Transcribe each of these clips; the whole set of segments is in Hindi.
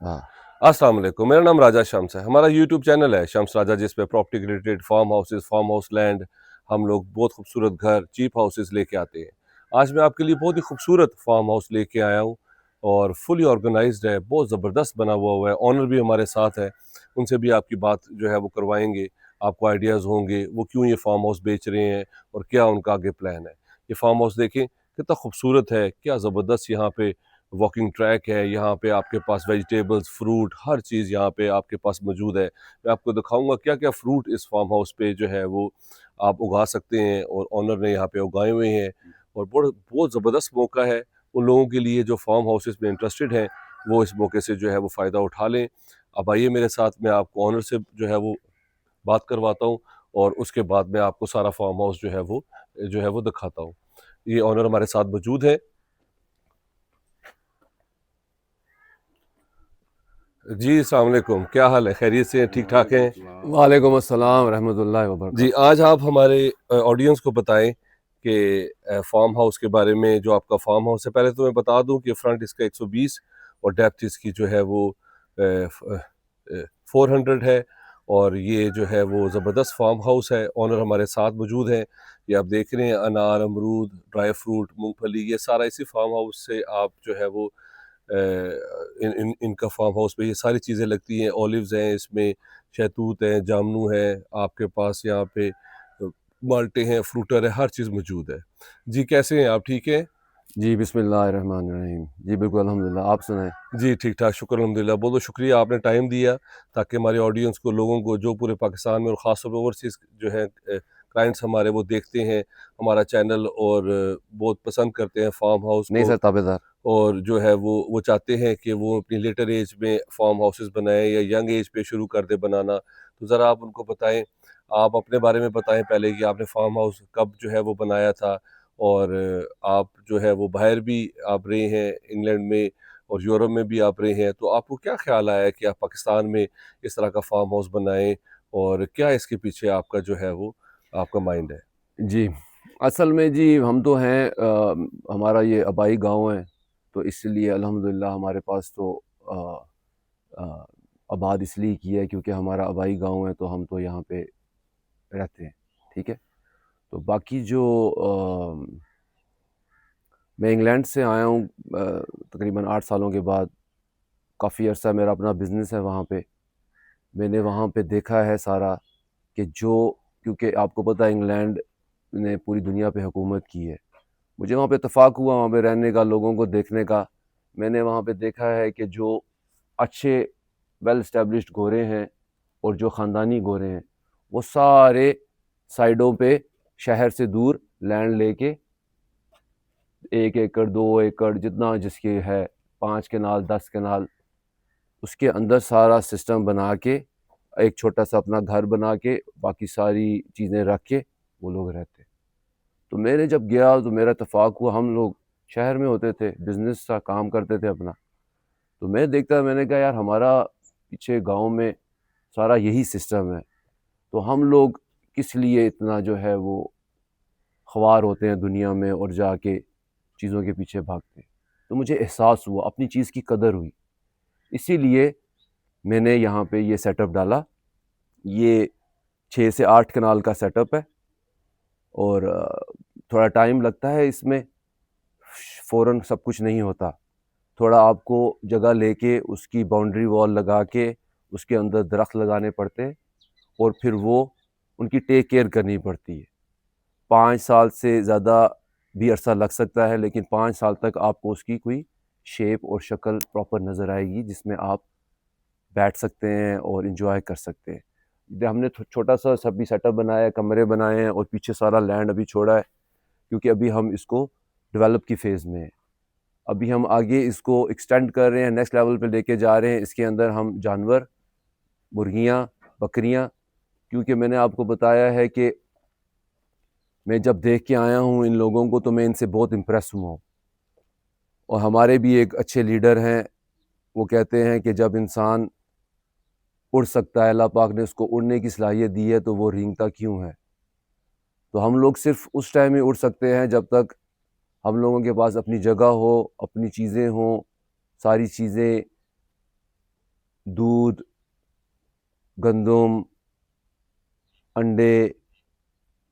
हाँ। अस्सलाम वालेकुम, मेरा नाम राजा शम्स है। हमारा यूट्यूब चैनल है शम्स राजा, जिस पे प्रॉपर्टी के related farm houses, farm house land, हम लोग बहुत खूबसूरत घर, चीप हाउसेस लेके आते हैं। आज मैं आपके लिए बहुत ही खूबसूरत फार्म हाउस लेके आया हूँ और फुली ऑर्गेनाइज्ड है, बहुत ज़बरदस्त बना हुआ है। ऑनर भी हमारे साथ है, उनसे भी आपकी बात जो है वो करवाएंगे। आपको आइडियाज़ होंगे वो क्यों ये फार्म हाउस बेच रहे हैं और क्या उनका आगे प्लान है। ये फार्म हाउस देखें कितना खूबसूरत है, क्या ज़बरदस्त यहाँ पे वॉकिंग ट्रैक है। यहाँ पे आपके पास वेजिटेबल्स, फ्रूट, हर चीज़ यहाँ पे आपके पास मौजूद है। मैं आपको दिखाऊंगा क्या क्या फ्रूट इस फार्म हाउस पे जो है वो आप उगा सकते हैं और ऑनर ने यहाँ पे उगाए हुए हैं। और बहुत बहुत ज़बरदस्त मौका है उन लोगों के लिए जो फार्म हाउसेस में इंटरेस्टेड हैं, वो इस मौके से जो है वो फ़ायदा उठा लें। अब आइए मेरे साथ, मैं आपको ऑनर से जो है वो बात करवाता हूँ और उसके बाद मैं आपको सारा फार्म हाउस जो है वो दिखाता हूँ। ये ऑनर हमारे साथ मौजूद है। जी, अस्सलाम वालेकुम, क्या हाल है? खैरियत से हैं, ठीक-ठाक हैं? वालेकुम अस्सलाम रहमतुल्लाहि व जी, बरकातहू। आज आप हमारे ऑडियंस को बताएँ कि फार्म हाउस के बारे में। जो आपका फार्म हाउस है, पहले तो मैं बता दूँ कि फ्रंट इसका 120 और डेप्थ इसकी जो है वो 400 है। और ये जो है वो ज़बरदस्त फार्म हाउस है। ओनर हमारे साथ मौजूद हैं। ये आप देख रहे हैं, अनार, अमरूद, ड्राई फ्रूट, मूँगफली, ये सारा इसी फार्म हाउस से आप जो है वो इनका फार्म हाउस पे ये सारी चीज़ें लगती हैं। ऑलिव्स हैं इसमें, शहतूत है, जामनू है, आपके पास यहाँ पे माल्टे हैं, फ्रूटर है, हर चीज़ मौजूद है। जी, कैसे हैं आप? ठीक हैं? जी बिस्मिल्लाहिर्रहमानिर्रहीम। जी बिल्कुल अल्हम्दुलिल्लाह, आप सुनाएँ? जी, ठीक-ठाक, शुक्र अल्हम्दुलिल्लाह। बहुत-बहुत शुक्रिया, आपने टाइम दिया ताकि हमारे ऑडियंस को, लोगों को जो पूरे पाकिस्तान में और ख़ास तौर पे ओवरसीज़ जो हैं क्लाइंट्स हमारे, वो देखते हैं हमारा चैनल और बहुत पसंद करते हैं फार्म हाउस नहीं को। सर, ताबेदार। और जो है वो चाहते हैं कि वो अपनी लेटर एज में फार्म हाउसेस बनाएं या यंग एज पे शुरू कर दे बनाना। तो ज़रा आप उनको बताएं, आप अपने बारे में बताएं पहले कि आपने फार्म हाउस कब जो है वो बनाया था। और आप जो है वो बाहर भी आप रहे हैं, इंग्लैंड में और यूरोप में भी आप रहे हैं। तो आपको क्या ख्याल आया कि आप पाकिस्तान में इस तरह का फार्म हाउस बनाएं और क्या इसके पीछे आपका जो है वो आपका माइंड है? जी, असल में जी हम तो हैं हमारा ये आबाई गाँव है, तो इसलिए अल्हम्दुलिल्लाह हमारे पास तो अ अ, आबाद इसलिए किया है क्योंकि हमारा आबाई गाँव है, तो हम तो यहाँ पे रहते हैं, ठीक है? तो बाकी जो मैं इंग्लैंड से आया हूँ तकरीबन 8 सालों के बाद। काफ़ी अर्सा मेरा अपना बिज़नेस है वहाँ पे। मैंने वहाँ पे देखा है सारा कि जो, क्योंकि आपको पता है इंग्लैंड ने पूरी दुनिया पे हुकूमत की है। मुझे वहाँ पे इत्तेफ़ाक हुआ वहाँ पे रहने का, लोगों को देखने का। मैंने वहाँ पे देखा है कि जो अच्छे वेल एस्टेब्लिश्ड गोरे हैं और जो ख़ानदानी गोरे हैं, वो सारे साइडों पे शहर से दूर लैंड लेके 1 एकड़, 2 एकड़ जितना जिसकी है, 5 कनाल, 10 कनाल, उसके अंदर सारा सिस्टम बना के, एक छोटा-सा अपना घर बना के, बाकी सारी चीज़ें रख के वो लोग रहते। तो मैंने जब गया तो मेरा इत्तेफ़ाक हुआ, हम लोग शहर में होते थे, बिज़नेस सा काम करते थे अपना। तो मैं देखता, मैंने कहा यार हमारा पीछे गाँव में सारा यही सिस्टम है, तो हम लोग किस लिए इतना जो है वो ख़वार होते हैं दुनिया में और जाके चीज़ों के पीछे भागते हैं। तो मुझे एहसास हुआ, अपनी चीज़ की कदर हुई। इसीलिए मैंने यहाँ पे ये सेटअप डाला। ये 6 से 8 कनाल का सेटअप है और थोड़ा टाइम लगता है इसमें, फ़ौरन सब कुछ नहीं होता। थोड़ा आपको जगह लेके उसकी बाउंड्री वॉल लगा के उसके अंदर दरख्त लगाने पड़ते हैं और फिर वो उनकी टेक केयर करनी पड़ती है। 5 साल से ज़्यादा भी अरसा लग सकता है, लेकिन 5 साल तक आपको उसकी कोई शेप और शक्ल प्रॉपर नज़र आएगी जिसमें आप बैठ सकते हैं और एंजॉय कर सकते हैं। हमने छोटा-सा सब भी सेटअप बनाया है, कमरे बनाए हैं और पीछे सारा लैंड अभी छोड़ा है क्योंकि अभी हम इसको डेवलप की फ़ेज़ में हैं। अभी हम आगे इसको एक्सटेंड कर रहे हैं, नेक्स्ट लेवल पे लेके जा रहे हैं। इसके अंदर हम जानवर, मुर्गियाँ, बकरियाँ, क्योंकि मैंने आपको बताया है कि मैं जब देख के आया हूँ इन लोगों को तो मैं इनसे बहुत इम्प्रेस हुआ हूँ। और हमारे भी एक अच्छे लीडर हैं, वो कहते हैं कि जब इंसान उड़ सकता है, अल्लाह पाक ने उसको उड़ने की सलाहियत दी है, तो वो रेंगता क्यों है? तो हम लोग सिर्फ़ उस टाइम ही उड़ सकते हैं जब तक हम लोगों के पास अपनी जगह हो, अपनी चीज़ें हों, सारी चीज़ें दूध, गंदम, अंडे,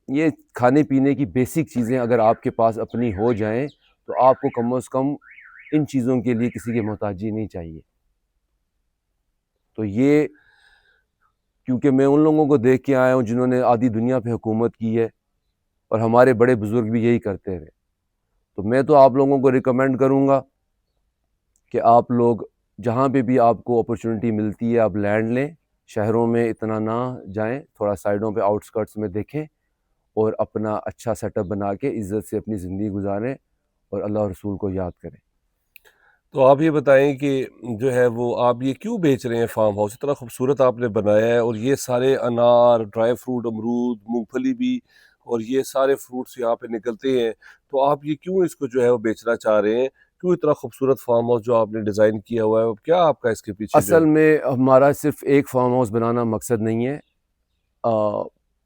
ये खाने-पीने की बेसिक चीज़ें अगर आपके पास अपनी हो जाएँ, तो आपको कम से कम इन चीज़ों के लिए किसी की मोहताजी नहीं चाहिए। तो ये क्योंकि मैं उन लोगों को देख के आया हूँ जिन्होंने आधी दुनिया पे हुकूमत की है और हमारे बड़े बुज़ुर्ग भी यही करते रहे। तो मैं तो आप लोगों को रिकमेंड करूँगा कि आप लोग जहाँ पे भी आपको अपॉर्चुनिटी मिलती है आप लैंड लें। शहरों में इतना ना जाएँ, थोड़ा साइडों पे आउटस्कर्ट्स में देखें और अपना अच्छा सेटअप बना के इज़्ज़त से अपनी ज़िंदगी गुज़ारें और अल्लाह और रसूल को याद करें। तो आप ये बताएं कि जो है वो आप ये क्यों बेच रहे हैं फार्म हाउस? इतना खूबसूरत आपने बनाया है और ये सारे अनार, ड्राई फ्रूट, अमरूद, मूंगफली भी और ये सारे फ्रूट्स यहाँ पे निकलते हैं। तो आप ये क्यों इसको जो है वो बेचना चाह रहे हैं? क्यों इतना खूबसूरत फार्म हाउस जो आपने डिज़ाइन किया हुआ है, क्या आपका इसके पीछे जो असल है? में हमारा सिर्फ़ एक फार्म हाउस बनाना मकसद नहीं है।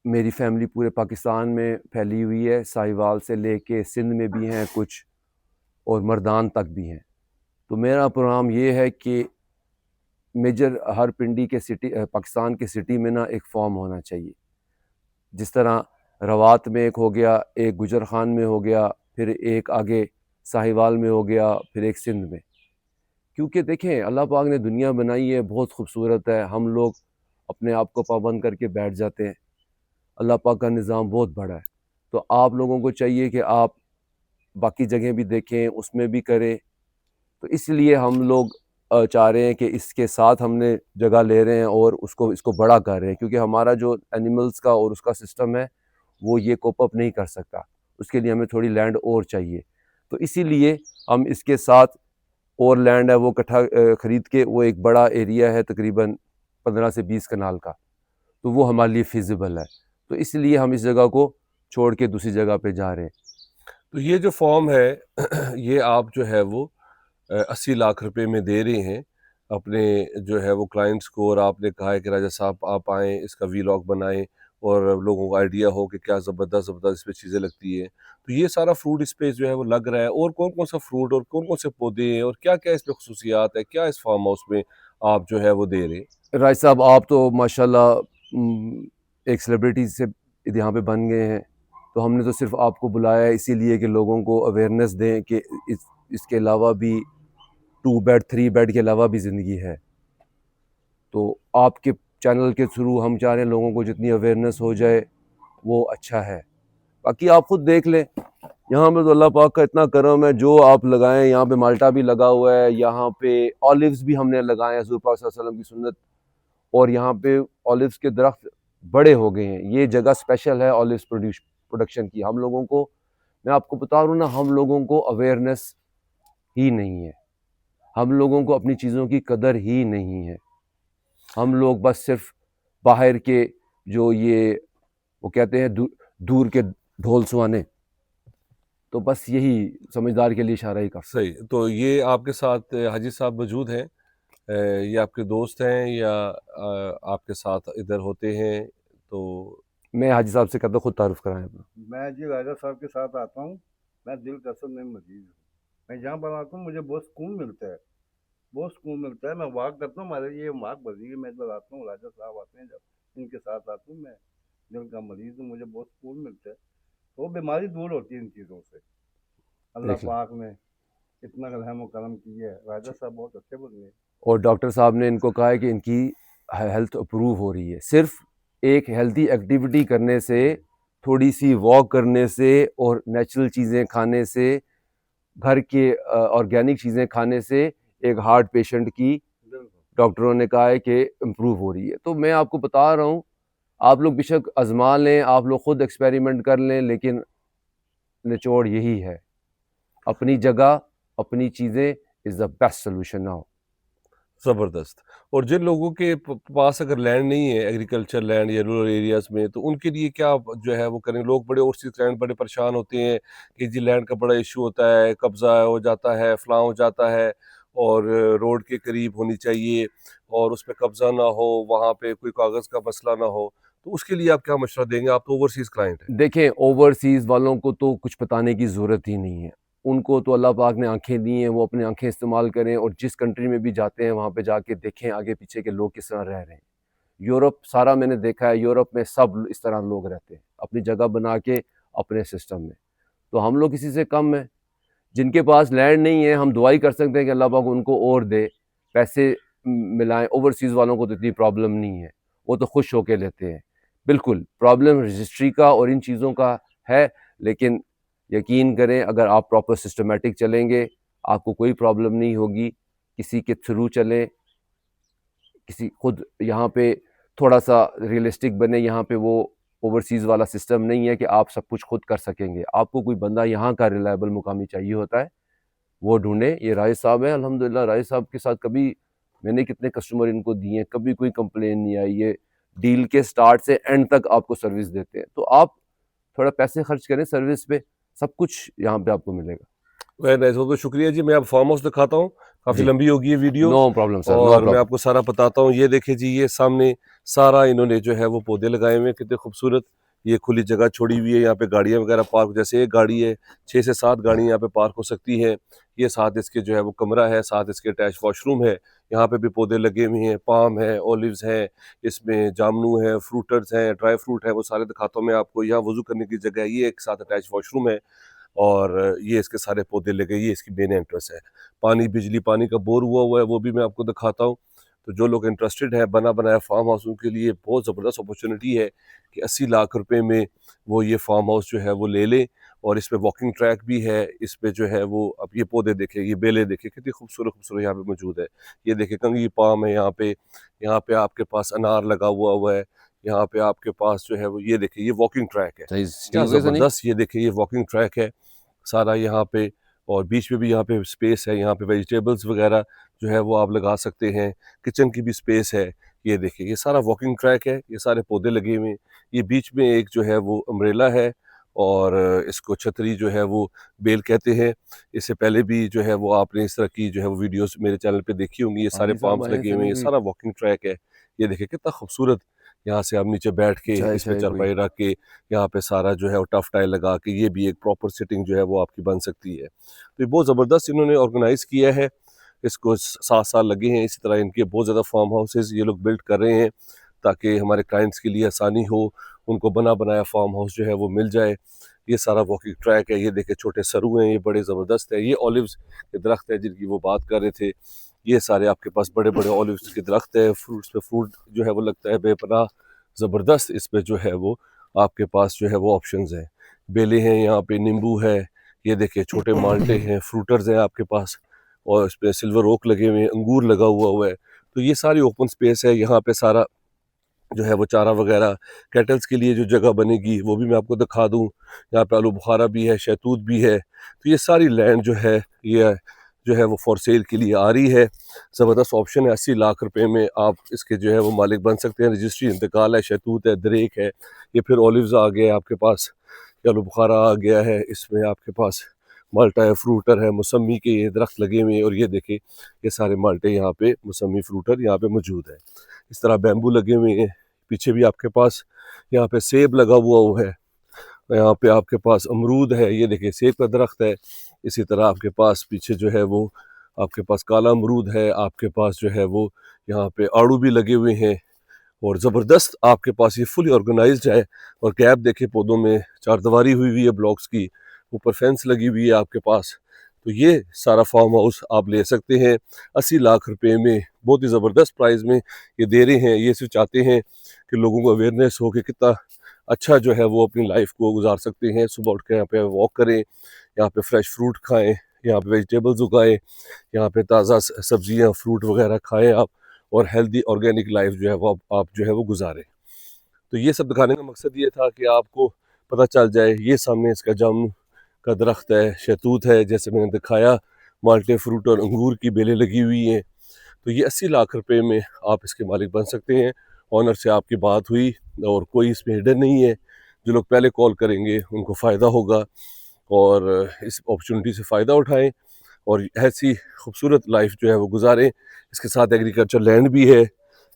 मेरी फैमिली पूरे पाकिस्तान में फैली हुई है, साहिवाल से लेके सिंध में भी हैं कुछ और मर्दान तक भी हैं। तो मेरा प्रोग्राम ये है कि मेजर हर पिंडी के सिटी पाकिस्तान के सिटी में ना एक फार्म होना चाहिए। जिस तरह रवात में एक हो गया, एक गुजर खान में हो गया, फिर एक आगे साहिवाल में हो गया, फिर एक सिंध में। क्योंकि देखें अल्लाह पाक ने दुनिया बनाई है, बहुत खूबसूरत है, हम लोग अपने आप को पाबंद करके बैठ जाते हैं। अल्लाह पाक का निज़ाम बहुत बड़ा है। तो आप लोगों को चाहिए कि आप बाकी जगह भी देखें, उसमें भी करें। तो इसलिए हम लोग चाह रहे हैं कि इसके साथ हमने जगह ले रहे हैं और इसको बड़ा कर रहे हैं क्योंकि हमारा जो एनिमल्स का और उसका सिस्टम है, वो ये कोप अप नहीं कर सकता। उसके लिए हमें थोड़ी लैंड और चाहिए। तो इसीलिए हम इसके साथ और लैंड है वो इकट्ठा ख़रीद के वो एक बड़ा एरिया है तकरीबन 15 से 20 कनाल का, तो वो हमारे लिए फ़ीज़िबल है। तो इसलिए हम इस जगह को छोड़ के दूसरी जगह पे जा रहे हैं। तो ये जो फॉर्म है ये आप जो है वो 80 लाख रुपए में दे रहे हैं अपने जो है वो क्लाइंट्स को, और आपने कहा है कि राजा साहब आप आएँ, इसका वीलॉग बनाएँ और लोगों को आइडिया हो कि क्या ज़बरदस्त ज़बरदस्त इसमें चीज़ें लगती हैं। तो ये सारा फ्रूट इस पे जो है वो लग रहा है, और कौन-कौन सा फ्रूट और कौन-कौन से पौधे हैं और क्या-क्या इसमें ख़ुसूसियात है? क्या इस फार्म हाउस में आप जो है वो दे रहे हैं? राय साहब आप तो माशाल्लाह एक सेलिब्रिटी से यहाँ पे बन गए हैं। तो हमने तो सिर्फ़ आपको बुलाया है इसीलिए कि लोगों को अवेयरनेस दें कि इसके अलावा भी 2 बेड, 3 बेड के अलावा भी ज़िंदगी है। तो आपके चैनल के थ्रू हम चाह रहे हैं लोगों को जितनी अवेयरनेस हो जाए, वो अच्छा है। बाकी आप खुद देख लें, यहाँ पे तो अल्लाह पाक का इतना करम है, जो आप लगाएँ, यहाँ पे माल्टा भी लगा हुआ है, यहाँ पे ऑलिव्स भी हमने लगाए हैं, हुज़ूर पाक सल्लल्लाहु अलैहि वसल्लम की सुन्नत, और यहाँ पे ऑलिव्स के दरख्त बड़े हो गए हैं। ये जगह स्पेशल है ऑलिव्स प्रोडक्शन की। हम लोगों को, मैं आपको बता रहा हूँ ना, हम लोगों को अवेयरनेस ही नहीं है। हम लोगों को अपनी चीज़ों की कदर ही नहीं है। हम लोग बस सिर्फ़ बाहर के जो ये वो कहते हैं दूर के ढोल सुहाने, तो बस यही समझदार के लिए इशारा ही काफ़ी है। सही, तो ये आपके साथ हाजी साहब मौजूद हैं? ये आपके दोस्त हैं या आपके साथ इधर होते हैं? तो मैं हाजी साहब से कहता हूँ खुद तारुफ़ कराएँ अपना। मैं जी राजा साहब के साथ आता हूँ। मैं दिल कसम में मजीद हूँ। मैं जहाँ पर आता हूँ मुझे बहुत सुकून मिलता है, बहुत सुकून मिलता है। मैं वॉक करता हूँ, हमारे ये वॉक बनी है, मैं जब आता हूँ राजा साहब आते हैं, जब इनके साथ आता हूँ मैं दिल का मरीज हूँ, मुझे बहुत सुकून मिलता है। तो बीमारी दूर होती है इन चीज़ों से। अल्लाह देख लें। पाक ने इतना रहम व करम किया है, राजा साहब बहुत अच्छे बन गए। और डॉक्टर साहब ने इनको कहा है कि इनकी हेल्थ अप्रूव हो रही है। सिर्फ़ एक हेल्दी एक्टिविटी करने से, थोड़ी-सी वॉक करने से और नेचुरल चीज़ें खाने से, घर के ऑर्गेनिक चीज़ें खाने से एक हार्ट पेशेंट की बिल्कुल डॉक्टरों ने कहा है कि इम्प्रूव हो रही है। तो मैं आपको बता रहा हूँ, आप लोग बेशक आज़मा लें, आप लोग खुद एक्सपेरिमेंट कर लें, लेकिन निचोड़ यही है, अपनी जगह, अपनी चीज़ें is the best solution now. ज़बरदस्त। और जिन लोगों के पास अगर लैंड नहीं है, एग्रीकल्चर लैंड या रूरल एरियाज़ में, तो उनके लिए क्या जो है वो करें? लोग बड़े ओवरसीज़ क्लाइंट बड़े परेशान होते हैं कि जी लैंड का बड़ा इशू होता है, कब्ज़ा हो जाता है, फलाँ हो जाता है, और रोड के करीब होनी चाहिए और उस पे कब्ज़ा ना हो, वहाँ पे कोई कागज़ का मसला ना हो। तो उसके लिए आप क्या मशवरा देंगे? आप तो ओवरसीज़ क्लाइंट हैं। देखें, ओवरसीज़ वालों को तो कुछ बताने की ज़रूरत ही नहीं है। उनको तो अल्लाह पाक ने आंखें दी हैं, वो अपनी आंखें इस्तेमाल करें और जिस कंट्री में भी जाते हैं वहाँ पे जाके देखें आगे पीछे के लोग किस तरह रह रहे हैं। यूरोप सारा मैंने देखा है, यूरोप में सब इस तरह लोग रहते हैं अपनी जगह बना के अपने सिस्टम में। तो हम लोग किसी से कम हैं। जिनके पास लैंड नहीं है हम दुआ ही कर सकते हैं कि अल्लाह पाक उनको और दे, पैसे मिलाएं। ओवरसीज़ वालों को तो इतनी प्रॉब्लम नहीं है, वो तो खुश होके लेते हैं। बिल्कुल प्रॉब्लम रजिस्ट्री का और इन चीज़ों का है, लेकिन यकीन करें अगर आप प्रॉपर सिस्टमेटिक चलेंगे आपको कोई प्रॉब्लम नहीं होगी। किसी के थ्रू चलें, किसी खुद यहाँ पे थोड़ा सा रियलिस्टिक बने। यहाँ पे वो ओवरसीज़ वाला सिस्टम नहीं है कि आप सब कुछ खुद कर सकेंगे। आपको कोई बंदा यहाँ का रिलायबल मुकामी चाहिए होता है, वो ढूंढें। ये राय साहब है, अल्हम्दुलिल्लाह राय साहब के साथ कभी मैंने कितने कस्टमर इनको दिए हैं, कभी कोई कंप्लेन नहीं आई। ये डील के स्टार्ट से एंड तक आपको सर्विस देते हैं। तो आप थोड़ा पैसे खर्च करें सर्विस पे, सब कुछ यहाँ पे आपको मिलेगा। वेरी नाइस, बहुत शुक्रिया जी। मैं अब फार्म हाउस दिखाता हूँ, काफ़ी जी, लंबी होगी ये video, no problem sir, no और मैं प्रॉब्लम। आपको सारा बताता हूँ। ये देखिए जी, ये सामने सारा इन्होंने जो है वो पौधे लगाए हुए हैं, कितने खूबसूरत। ये खुली जगह छोड़ी हुई है, यहाँ पे गाड़ियाँ वगैरह पार्क, जैसे एक गाड़ी है 6 से 7 गाड़ियाँ यहाँ पे पार्क हो सकती हैं। ये साथ इसके जो है वो कमरा है, साथ इसके अटैच वॉशरूम है। यहाँ पे भी पौधे लगे हुए हैं, पाम है, ओलिव्स हैं, इसमें जामनू है, फ्रूटर्स हैं, ड्राई फ्रूट है, वो सारे दिखाता हूँ मैं आपको। यहाँ वज़ू करने की जगह है, ये एक साथ अटैच वॉशरूम है, और ये इसके सारे पौधे लगे, ये इसकी मेन एंट्रेंस है। पानी, बिजली पानी का बोर हुआ है, वो भी मैं आपको दिखाता हूँ। तो जो लोग इंटरेस्टेड है बना बनाया फार्म हाउस, उनके लिए बहुत ज़बरदस्त अपॉर्चुनिटी है कि 80 लाख रुपए में वो ये फार्म हाउस जो है वो ले लें। और इस पे वॉकिंग ट्रैक भी है, इस पे जो है वो, अब ये पौधे देखें, ये बेलें देखें कितनी खूबसूरत खूबसूरत यहाँ पे मौजूद है। ये देखें कंगी पाम है यहाँ पे आपके पास अनार लगा हुआ है। यहाँ पे आपके पास जो है वो, ये देखिए ये वॉकिंग ट्रैक है, सही क्या ठीक है सनी। ज़बरदस्त। ये देखिए ये वॉकिंग ट्रैक है सारा यहाँ पे, और बीच में भी यहाँ पे स्पेस है, यहाँ पे वेजिटेबल्स वगैरह जो है वो आप लगा सकते हैं, किचन की भी स्पेस है। ये देखिए ये सारा वॉकिंग ट्रैक है, ये सारे पौधे लगे हुए हैं। ये बीच में एक जो है वो अम्ब्रेला है, और इसको छतरी जो है वो बेल कहते हैं। इससे पहले भी जो है वो आपने इस तरह की जो है वो वीडियोस मेरे चैनल पे देखी होंगी। ये सारे हाजी साहब पाम्स आए लगे हुए हैं, सनी ये भी, सारा वॉकिंग ट्रैक है। ये देखिए कितना खूबसूरत। यहाँ से आप नीचे बैठ के चाय इस पे चाय कोई। चारपाई रख के, यहाँ पे सारा जो है वो टफ टाइल लगा के, ये भी एक प्रॉपर सिटिंग जो है वो आपकी बन सकती है। तो ये बहुत ज़बरदस्त इन्होंने ऑर्गेनाइज़ किया है। इसको 7 साल लगे हैं। इसी तरह इनके बहुत ज़्यादा फार्म हाउसेस ये लोग बिल्ड कर रहे हैं, ताकि हमारे क्लाइंट्स के लिए आसानी हो, उनको बना बनाया फार्म हाउस जो है वो मिल जाए। ये सारा वॉकिंग ट्रैक है, ये देखे छोटे सरू हैं, ये बड़े ज़बरदस्त है। ये ऑलिव्स के दरख्त है जिनकी वो बात कर रहे थे। ये सारे आपके पास बड़े बड़े ऑलिव्स के दरख्त है, फ्रूट्स पे फ्रूट जो है वो लगता है बेपनाह ज़बरदस्त। इस पे जो है वो आपके पास जो है वो ऑप्शंस हैं, बेलें हैं, यहाँ पे नींबू है, ये देखिए छोटे माल्टे हैं, फ्रूटर्स हैं आपके पास, और इस पे सिल्वर ओक लगे हुए हैं, अंगूर लगा हुआ है। तो ये सारी ओपन स्पेस है। यहाँ पे सारा जो है वो चारा वगैरह कैटल्स के लिए जो जगह बनेगी वो भी मैं आपको दिखा दूँ। यहाँ पे आलू बुखारा भी है, शहतूत भी है। तो ये सारी लैंड जो है ये जो है वो फॉर सेल के लिए आ रही है। ज़बरदस्त ऑप्शन है, 80 लाख रुपए में आप इसके जो है वो मालिक बन सकते हैं। रजिस्ट्री इंतकाल है, शहतूत है, दरेक है, ये फिर ओलिव्स आ गए आपके पास, ये आलू बुखारा आ गया है, इसमें आपके पास माल्टा है, फ्रूटर है, मौसमी के ये दरख्त लगे हुए हैं, और ये देखें ये सारे माल्टे यहाँ पे, मौसमी फ्रूटर यहाँ पे मौजूद है। इस तरह बैम्बू लगे हुए हैं। पीछे भी आपके पास यहाँ पे सेब लगा हुआ है, यहाँ पे आपके पास अमरूद है, ये देखिए सेब का दरख्त है। इसी तरह आपके पास पीछे जो है वो आपके पास काला अमरूद है, आपके पास जो है वो यहाँ पे आड़ू भी लगे हुए हैं, और ज़बरदस्त आपके पास ये फुली ऑर्गेनाइज्ड है। और गैप देखे पौधों में, चारदीवारी हुई है ब्लॉक्स की, ऊपर फेंस लगी हुई है आपके पास। तो ये सारा फार्म हाउस आप ले सकते हैं 80 लाख रुपए में, बहुत ही ज़बरदस्त प्राइस में ये दे रहे हैं। ये सिर्फ चाहते हैं कि लोगों को अवेयरनेस हो कि कितना अच्छा जो है वो अपनी लाइफ को गुजार सकते हैं। सुबह उठ के यहाँ पे वॉक करें, यहाँ पे फ्रेश फ्रूट खाएं, यहाँ पे वेजिटेबल्स उगाएं, यहाँ पे ताज़ा सब्जियाँ फ्रूट वगैरह खाएं आप, और हेल्दी ऑर्गेनिक लाइफ जो है वो आप जो है वो गुजारें। तो ये सब दिखाने का मकसद ये था कि आपको पता चल जाए। ये सामने इसका जामुन का दरख्त है, शहतूत है, जैसे मैंने दिखाया, माल्टे फ्रूट और अंगूर की बेलें लगी हुई हैं। तो ये 80 लाख रुपए में आप इसके मालिक बन सकते हैं। ऑनर से आपकी बात हुई, और कोई इसमें हिडन नहीं है। जो लोग पहले कॉल करेंगे उनको फ़ायदा होगा, और इस अपॉर्चुनिटी से फ़ायदा उठाएं, और ऐसी खूबसूरत लाइफ जो है वो गुजारें। इसके साथ एग्रीकल्चर लैंड भी है।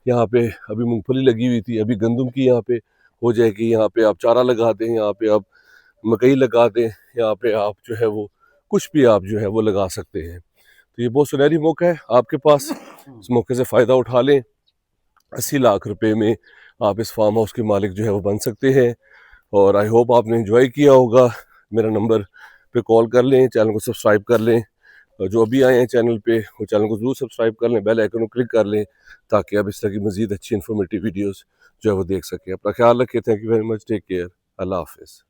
यहाँ पे अभी मूंगफली लगी हुई थी, अभी गंदम की यहाँ पे हो जाएगी। यहाँ पे आप चारा लगा दें, यहाँ पे आप मकई लगा दें, यहाँ पे आप जो है वो कुछ भी आप जो है वो लगा सकते हैं। तो ये बहुत सुनहरी मौका है आपके पास, इस मौके से फ़ायदा उठा लें। 80 लाख रुपए में आप इस फार्म हाउस के मालिक जो है वो बन सकते हैं। और आई होप आपने एंजॉय किया होगा। मेरा नंबर पे कॉल कर लें, चैनल को सब्सक्राइब कर लें, और जो अभी आए हैं चैनल पे वो चैनल को ज़रूर सब्सक्राइब कर लें, बेल आइकन को क्लिक कर लें, ताकि आप इस तरह की मज़ीद अच्छी इन्फॉर्मेटिव वीडियोस जो है वो देख सकें। अपना ख्याल रखें। Thank you very much. Take care. अल्लाह हाफिज़।